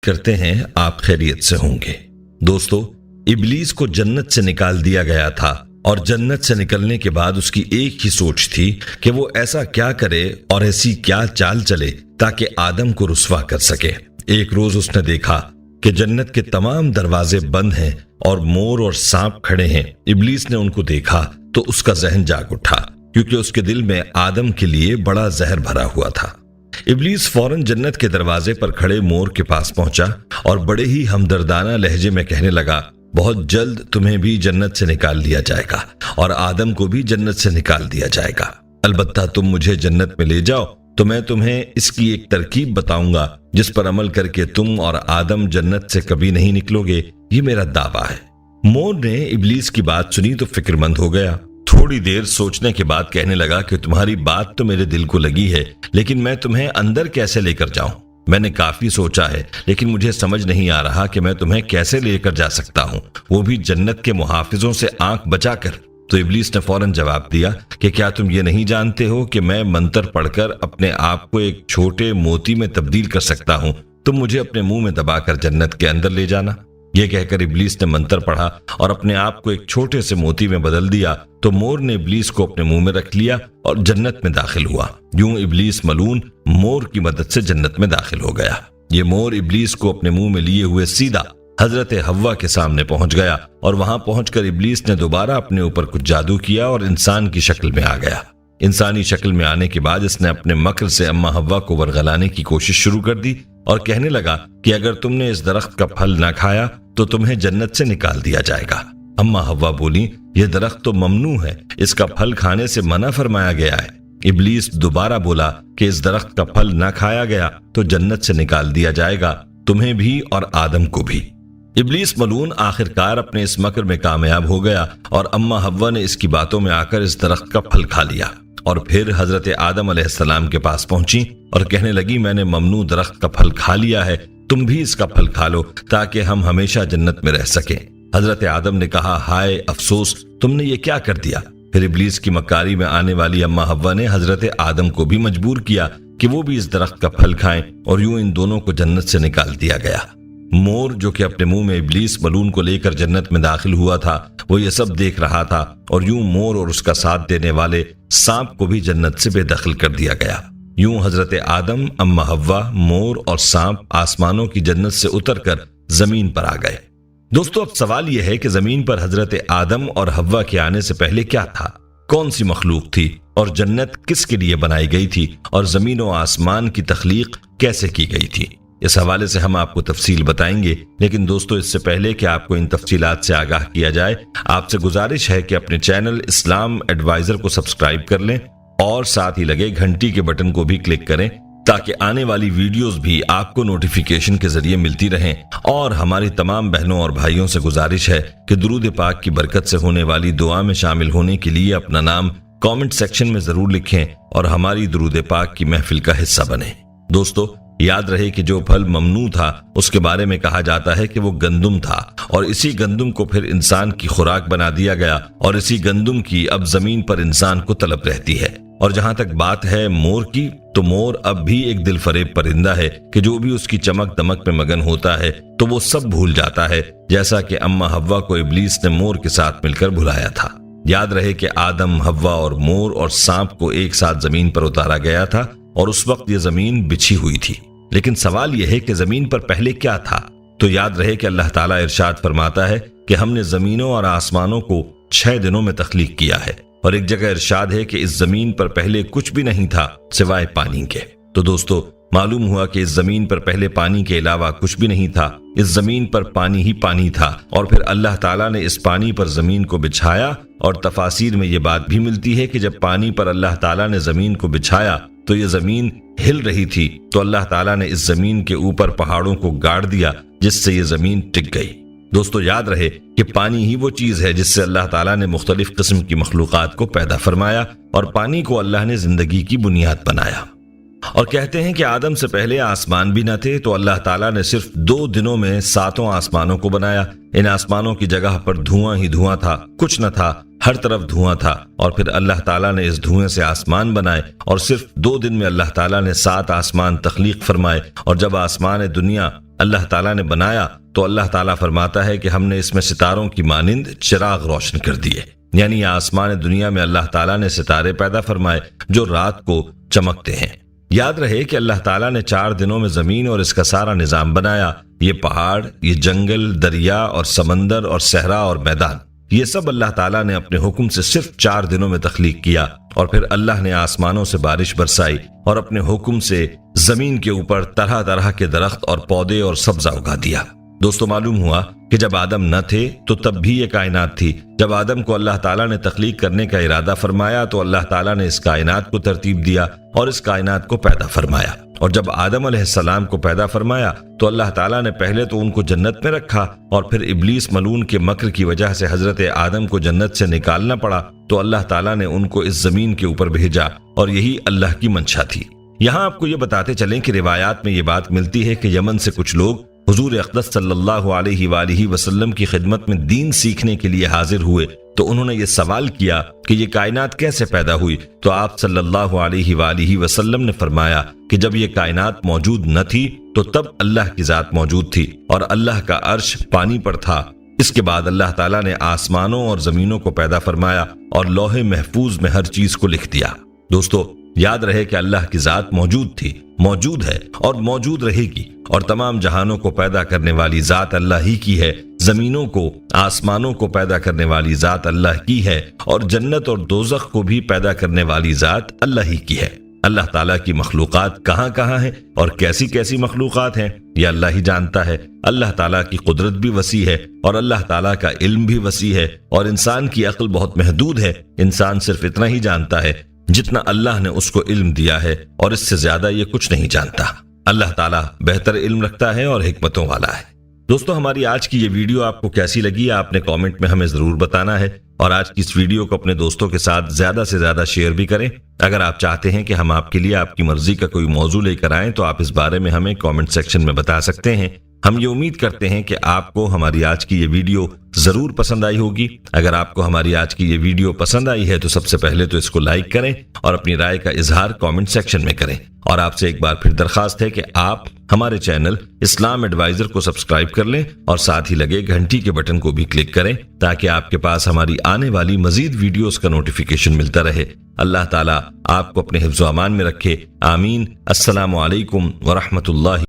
کرتے ہیں آپ خیریت سے ہوں گے۔ دوستو، ابلیس کو جنت سے نکال دیا گیا تھا اور جنت سے نکلنے کے بعد اس کی ایک ہی سوچ تھی کہ وہ ایسا کیا کرے اور ایسی کیا چال چلے تاکہ آدم کو رسوا کر سکے۔ ایک روز اس نے دیکھا کہ جنت کے تمام دروازے بند ہیں اور مور اور سانپ کھڑے ہیں۔ ابلیس نے ان کو دیکھا تو اس کا ذہن جاگ اٹھا، کیونکہ اس کے دل میں آدم کے لیے بڑا زہر بھرا ہوا تھا۔ ابلیس فوراً جنت کے دروازے پر کھڑے مور کے پاس پہنچا اور بڑے ہی ہمدردانہ لہجے میں کہنے لگا، بہت جلد تمہیں بھی جنت سے نکال لیا جائے گا اور آدم کو بھی جنت سے نکال دیا جائے گا۔ البتہ تم مجھے جنت میں لے جاؤ تو میں تمہیں اس کی ایک ترکیب بتاؤں گا جس پر عمل کر کے تم اور آدم جنت سے کبھی نہیں نکلو گے، یہ میرا دعویٰ ہے۔ مور نے ابلیس کی بات سنی تو فکر مند ہو گیا۔ تھوڑی دیر سوچنے کے بعد کہنے لگا کہ تمہاری بات تو میرے دل کو لگی ہے، لیکن میں تمہیں اندر کیسے لے کر جاؤں؟ میں نے کافی سوچا ہے، لیکن مجھے سمجھ نہیں آ رہا کہ میں تمہیں کیسے لے کر جا سکتا ہوں، وہ بھی جنت کے محافظوں سے آنکھ بچا کر۔ تو ابلیس نے فوراً جواب دیا کہ کیا تم یہ نہیں جانتے ہو کہ میں منتر پڑھ کر اپنے آپ کو ایک چھوٹے موتی میں تبدیل کر سکتا ہوں؟ تم مجھے اپنے منہ میں دبا کر جنت کے اندر لے جانا۔ یہ کہہ کر ابلیس نے منتر پڑھا اور اپنے آپ کو ایک چھوٹے سے موتی میں بدل دیا تو مور نے ابلیس کو اپنے منہ میں رکھ لیا اور جنت میں داخل ہوا۔ یوں ابلیس ملعون مور کی مدد سے جنت میں داخل ہو گیا۔ یہ مور ابلیس کو اپنے منہ میں لیے ہوئے سیدھا حضرت حوا کے سامنے پہنچ گیا اور وہاں پہنچ کر ابلیس نے دوبارہ اپنے اوپر کچھ جادو کیا اور انسان کی شکل میں آ گیا۔ انسانی شکل میں آنے کے بعد اس نے اپنے مکر سے اما حوا کو ورغلانے کی کوشش شروع کر دی اور کہنے لگا کہ اگر تم نے اس درخت کا پھل نہ کھایا تو تمہیں جنت سے نکال دیا جائے گا۔ اما حوا بولی، یہ درخت تو ممنوع ہے، اس کا پھل کھانے سے منع فرمایا گیا ہے۔ ابلیس دوبارہ بولا کہ اس درخت کا پھل نہ کھایا گیا تو جنت سے نکال دیا جائے گا، تمہیں بھی اور آدم کو بھی۔ ابلیس ملعون آخرکار اپنے اس مکر میں کامیاب ہو گیا اور اما حوا نے اس کی باتوں میں آ کر اس درخت کا پھل کھا لیا اور پھر حضرت آدم علیہ السلام کے پاس پہنچی اور کہنے لگی، میں نے ممنوع درخت کا پھل کھا لیا ہے، تم بھی اس کا پھل کھا لو تاکہ ہم ہمیشہ جنت میں رہ سکیں۔ حضرت آدم نے کہا، ہائے افسوس، تم نے یہ کیا کر دیا؟ پھر ابلیس کی مکاری میں آنے والی اما حوا نے حضرت آدم کو بھی مجبور کیا کہ وہ بھی اس درخت کا پھل کھائیں اور یوں ان دونوں کو جنت سے نکال دیا گیا۔ مور جو کہ اپنے منہ میں ابلیس ملعون کو لے کر جنت میں داخل ہوا تھا، وہ یہ سب دیکھ رہا تھا اور یوں مور اور اس کا ساتھ دینے والے سانپ کو بھی جنت سے بے دخل کر دیا گیا۔ یوں حضرت آدم، اما حوا، مور اور سانپ آسمانوں کی جنت سے اتر کر زمین پر آ گئے۔ دوستو، اب سوال یہ ہے کہ زمین پر حضرت آدم اور حوا کے آنے سے پہلے کیا تھا؟ کون سی مخلوق تھی اور جنت کس کے لیے بنائی گئی تھی اور زمین و آسمان کی تخلیق کیسے کی گئی تھی؟ اس حوالے سے ہم آپ کو تفصیل بتائیں گے، لیکن دوستو اس سے پہلے کہ آپ کو ان تفصیلات سے آگاہ کیا جائے، آپ سے گزارش ہے کہ اپنے چینل اسلام ایڈوائزر کو سبسکرائب کر لیں اور ساتھ ہی لگے گھنٹی کے بٹن کو بھی کلک کریں تاکہ آنے والی ویڈیوز بھی آپ کو نوٹیفیکیشن کے ذریعے ملتی رہیں۔ اور ہماری تمام بہنوں اور بھائیوں سے گزارش ہے کہ درود پاک کی برکت سے ہونے والی دعا میں شامل ہونے کے لیے اپنا نام کامنٹ سیکشن میں ضرور لکھیں اور ہماری درود پاک کی محفل کا حصہ بنیں۔ دوستو، یاد رہے کہ جو پھل ممنوع تھا اس کے بارے میں کہا جاتا ہے کہ وہ گندم تھا اور اسی گندم کو پھر انسان کی خوراک بنا دیا گیا اور اسی گندم کی اب زمین پر انسان کو طلب رہتی ہے۔ اور جہاں تک بات ہے مور کی، تو مور اب بھی ایک دل فریب پرندہ ہے کہ جو بھی اس کی چمک دمک میں مگن ہوتا ہے تو وہ سب بھول جاتا ہے، جیسا کہ اما حوا کو ابلیس نے مور کے ساتھ مل کر بھلایا تھا۔ یاد رہے کہ آدم، حوا اور مور اور سانپ کو ایک ساتھ زمین پر اتارا گیا تھا اور اس وقت یہ زمین بچھی ہوئی تھی۔ لیکن سوال یہ ہے کہ زمین پر پہلے کیا تھا؟ تو یاد رہے کہ اللہ تعالیٰ ارشاد فرماتا ہے کہ ہم نے زمینوں اور آسمانوں کو 6 دنوں میں تخلیق کیا ہے، اور ایک جگہ ارشاد ہے کہ اس زمین پر پہلے کچھ بھی نہیں تھا سوائے پانی کے۔ تو دوستو، معلوم ہوا کہ اس زمین پر پہلے پانی کے علاوہ کچھ بھی نہیں تھا، اس زمین پر پانی ہی پانی تھا، اور پھر اللہ تعالیٰ نے اس پانی پر زمین کو بچھایا۔ اور تفاسیر میں یہ بات بھی ملتی ہے کہ جب پانی پر اللہ تعالیٰ نے زمین کو بچھایا تو یہ زمین ہل رہی تھی، تو اللہ تعالیٰ نے اس زمین کے اوپر پہاڑوں کو گاڑ دیا جس سے یہ زمین ٹک گئی۔ دوستو، یاد رہے کہ پانی ہی وہ چیز ہے جس سے اللہ تعالیٰ نے مختلف قسم کی مخلوقات کو پیدا فرمایا، اور پانی کو اللہ نے زندگی کی بنیاد بنایا۔ اور کہتے ہیں کہ آدم سے پہلے آسمان بھی نہ تھے، تو اللہ تعالیٰ نے صرف 2 دنوں میں 7 آسمانوں کو بنایا۔ ان آسمانوں کی جگہ پر دھواں ہی دھواں تھا، کچھ نہ تھا، ہر طرف دھواں تھا، اور پھر اللہ تعالیٰ نے اس دھوئیں سے آسمان بنائے، اور صرف 2 دن میں اللہ تعالیٰ نے 7 آسمان تخلیق فرمائے۔ اور جب آسمان دنیا اللہ تعالیٰ نے بنایا تو اللہ تعالیٰ فرماتا ہے کہ ہم نے اس میں ستاروں کی مانند چراغ روشن کر دیے، یعنی آسمان دنیا میں اللہ تعالیٰ نے ستارے پیدا فرمائے جو رات کو چمکتے ہیں۔ یاد رہے کہ اللہ تعالیٰ نے 4 دنوں میں زمین اور اس کا سارا نظام بنایا، یہ پہاڑ، یہ جنگل، دریا اور سمندر اور صحرا اور میدان، یہ سب اللہ تعالیٰ نے اپنے حکم سے صرف 4 دنوں میں تخلیق کیا، اور پھر اللہ نے آسمانوں سے بارش برسائی اور اپنے حکم سے زمین کے اوپر طرح طرح کے درخت اور پودے اور سبزہ اگا دیا۔ دوستو، معلوم ہوا کہ جب آدم نہ تھے تو تب بھی یہ کائنات تھی۔ جب آدم کو اللہ تعالیٰ نے تخلیق کرنے کا ارادہ فرمایا تو اللہ تعالیٰ نے اس کائنات کو ترتیب دیا اور اس کائنات کو پیدا فرمایا، اور جب آدم علیہ السلام کو پیدا فرمایا تو اللہ تعالیٰ نے پہلے تو ان کو جنت میں رکھا، اور پھر ابلیس ملعون کے مکر کی وجہ سے حضرت آدم کو جنت سے نکالنا پڑا تو اللہ تعالیٰ نے ان کو اس زمین کے اوپر بھیجا، اور یہی اللہ کی منشا تھی۔ یہاں آپ کو یہ بتاتے چلیں کہ روایات میں یہ بات ملتی ہے کہ یمن سے کچھ لوگ حضور اقدس صلی اللہ علیہ وآلہ وسلم کی خدمت میں دین سیکھنے کے لیے حاضر ہوئے، تو انہوں نے یہ سوال کیا کہ یہ کائنات کیسے پیدا ہوئی؟ تو آپ صلی اللہ علیہ وآلہ وسلم نے فرمایا کہ جب یہ کائنات موجود نہ تھی تو تب اللہ کی ذات موجود تھی، اور اللہ کا عرش پانی پر تھا۔ اس کے بعد اللہ تعالیٰ نے آسمانوں اور زمینوں کو پیدا فرمایا اور لوح محفوظ میں ہر چیز کو لکھ دیا۔ دوستو، یاد رہے کہ اللہ کی ذات موجود تھی، موجود ہے اور موجود رہے گی، اور تمام جہانوں کو پیدا کرنے والی ذات اللہ ہی کی ہے، زمینوں کو، آسمانوں کو پیدا کرنے والی ذات اللہ کی ہے، اور جنت اور دوزخ کو بھی پیدا کرنے والی ذات اللہ ہی کی ہے۔ اللہ تعالیٰ کی مخلوقات کہاں کہاں ہیں اور کیسی کیسی مخلوقات ہیں یہ اللہ ہی جانتا ہے۔ اللہ تعالیٰ کی قدرت بھی وسیع ہے اور اللہ تعالیٰ کا علم بھی وسیع ہے، اور انسان کی عقل بہت محدود ہے۔ انسان صرف اتنا ہی جانتا ہے جتنا اللہ نے اس کو علم دیا ہے، اور اس سے زیادہ یہ کچھ نہیں جانتا۔ اللہ تعالیٰ بہتر علم رکھتا ہے اور حکمتوں والا ہے۔ دوستو، ہماری آج کی یہ ویڈیو آپ کو کیسی لگی آپ نے کامنٹ میں ہمیں ضرور بتانا ہے، اور آج کی اس ویڈیو کو اپنے دوستوں کے ساتھ زیادہ سے زیادہ شیئر بھی کریں۔ اگر آپ چاہتے ہیں کہ ہم آپ کے لیے آپ کی مرضی کا کوئی موضوع لے کر آئیں تو آپ اس بارے میں ہمیں کامنٹ سیکشن میں بتا سکتے ہیں۔ ہم یہ امید کرتے ہیں کہ آپ کو ہماری آج کی یہ ویڈیو ضرور پسند آئی ہوگی۔ اگر آپ کو ہماری آج کی یہ ویڈیو پسند آئی ہے تو سب سے پہلے تو اس کو لائک کریں اور اپنی رائے کا اظہار کامنٹ سیکشن میں کریں، اور آپ سے ایک بار پھر درخواست ہے کہ آپ ہمارے چینل اسلام ایڈوائزر کو سبسکرائب کر لیں اور ساتھ ہی لگے گھنٹی کے بٹن کو بھی کلک کریں تاکہ آپ کے پاس ہماری آنے والی مزید ویڈیوز کا نوٹیفیکیشن ملتا رہے۔ اللہ تعالیٰ آپ کو اپنے حفظ و امان میں رکھے، آمین۔ السلام علیکم ورحمۃ اللہ